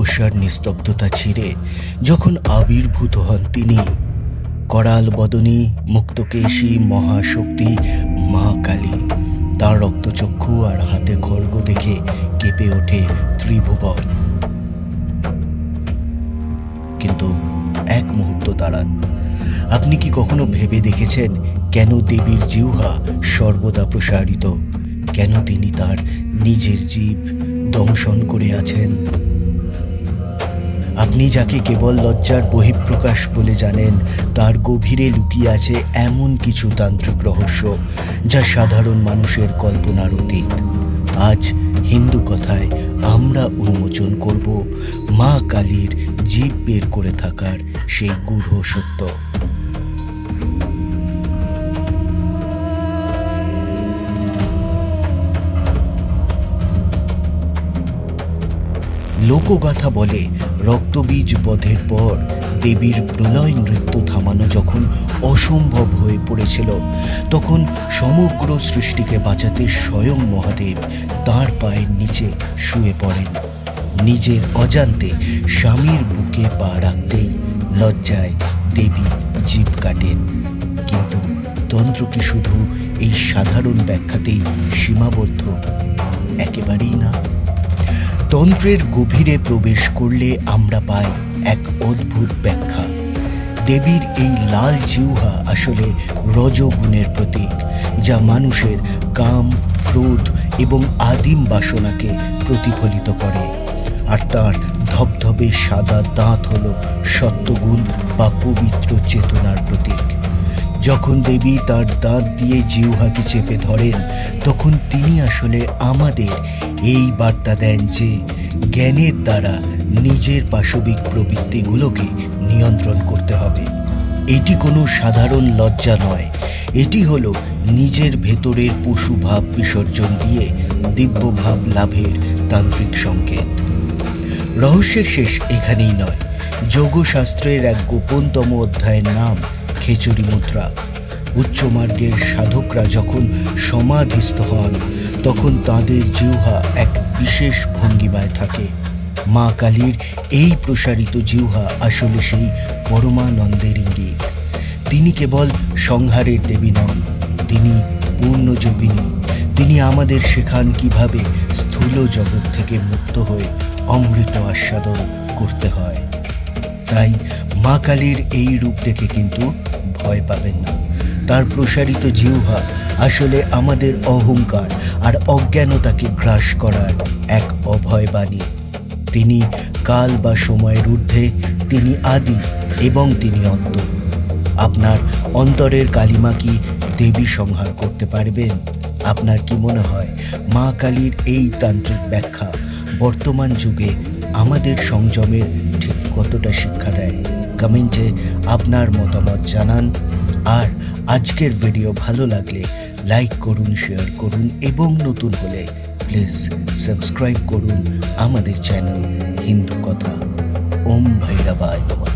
তপস্যার নিস্তব্ধতা ছিঁড়ে যখন আবির্ভূত হন তিনি, করাল বদনী মুক্তকেশী মহাশক্তি মা কালী, তাঁর রক্তচক্ষু আর হাতে খড়গ দেখে কেঁপে ওঠে ত্রিভুবন। কিন্তু এক মুহূর্ত দাঁড়ান, আপনি কি কখনো ভেবে দেখেছেন কেন দেবীর জিহ্বা সর্বদা প্রসারিত? কেন তিনি তার নিজের জীব দংশন করে আছেন? আপনি যাকে কেবল লজ্জার বহিঃপ্রকাশ বলে জানেন, তার গভীরে লুকিয়ে আছে এমন কিছু তান্ত্রিক রহস্য যা সাধারণ মানুষের কল্পনার অতীত। আজ হিন্দু কথায় আমরা উন্মোচন করব মা কালীর জীব বের করে থাকার সেই গূঢ় সত্য। লোকগাথা বলে, রক্তবীজ বধের পর দেবীর প্রলয় নৃত্য থামানো যখন অসম্ভব হয়ে পড়েছিল, তখন সমগ্র সৃষ্টিকে বাঁচাতে স্বয়ং মহাদেব তাঁর পায়ের নিচে শুয়ে পড়েন। নিজের অজান্তে স্বামীর বুকে পা রাখতেই লজ্জায় দেবী জীব কাটেন। কিন্তু তন্ত্র কি শুধু এই সাধারণ ব্যাখ্যাতেই সীমাবদ্ধ? একেবারেই না। তন্ত্রের গভীরে প্রবেশ করলে আমরা পাই এক অদ্ভুত ব্যাখ্যা। দেবীর এই লাল জিহ্বা আসলে রজগুণের প্রতীক, যা মানুষের কাম, ক্রোধ এবং আদিম বাসনাকে প্রতিফলিত করে। আর তার ধবধবে সাদা দাঁত হল সত্যগুণ বা পবিত্র চেতনার প্রতীক। যখন দেবী তার দাঁত দিয়ে জিহ্বাকে চেপে ধরেন, তখন তিনি আসলে আমাদের এই বার্তা দেন যে জ্ঞানের দ্বারা নিজের পাশবিক প্রবৃত্তিগুলোকে নিয়ন্ত্রণ করতে হবে। এটি কোনো সাধারণ লজ্জা নয়, এটি হলো নিজের ভেতরের পশুভাব বিসর্জন দিয়ে দিব্যভাব লাভের তান্ত্রিক সংকেত। রহস্যের শেষ এখানেই নয়। যোগশাস্ত্রের এক গোপনতম অধ্যায়ের নাম খেচুরি মুদ্রা। উচ্চমার্গের সাধকরা যখন সমাধিস্থ হন, তখন তাঁদের জিহ্বা এক বিশেষ ভঙ্গিমায় থাকে। মা কালীর এই প্রসারিত জিহ্বা আসলে সেই পরমানন্দের ইঙ্গিত। তিনি কেবল সংহারের দেবী নন, তিনি পূর্ণ যোগিনী। তিনি আমাদের শেখান কিভাবে স্থূল জগৎ থেকে মুক্ত হয়ে অমৃত আস্বাদন করতে হয়। তাই মা কালীর এই রূপ দেখে কিন্তু ভয় পাবেন না। তার প্রসারিত জিহ্বা আসলে আমাদের অহংকার আর অজ্ঞানতাকে গ্রাস করার এক অভয় বাণী। তিনি কাল বা সময়ের ঊর্ধ্বে, তিনি আদি এবং তিনি অন্ত। আপনার অন্তরের কালিমা কি দেবী সংহার করতে পারবেন? আপনার কি মনে হয় মা কালীর এই তান্ত্রিক ব্যাখ্যা বর্তমান যুগে আমাদের সংযমের ঠিক কতটা শিক্ষা দেয়? কমেন্টে আপনার মতামত জানান। আর আজকের ভিডিও ভালো লাগলে লাইক করুন, শেয়ার করুন এবং নতুন হলে প্লিজ সাবস্ক্রাইব করুন আমাদের চ্যানেল হিন্দু কথা। ওম ভৈরবায় নমঃ।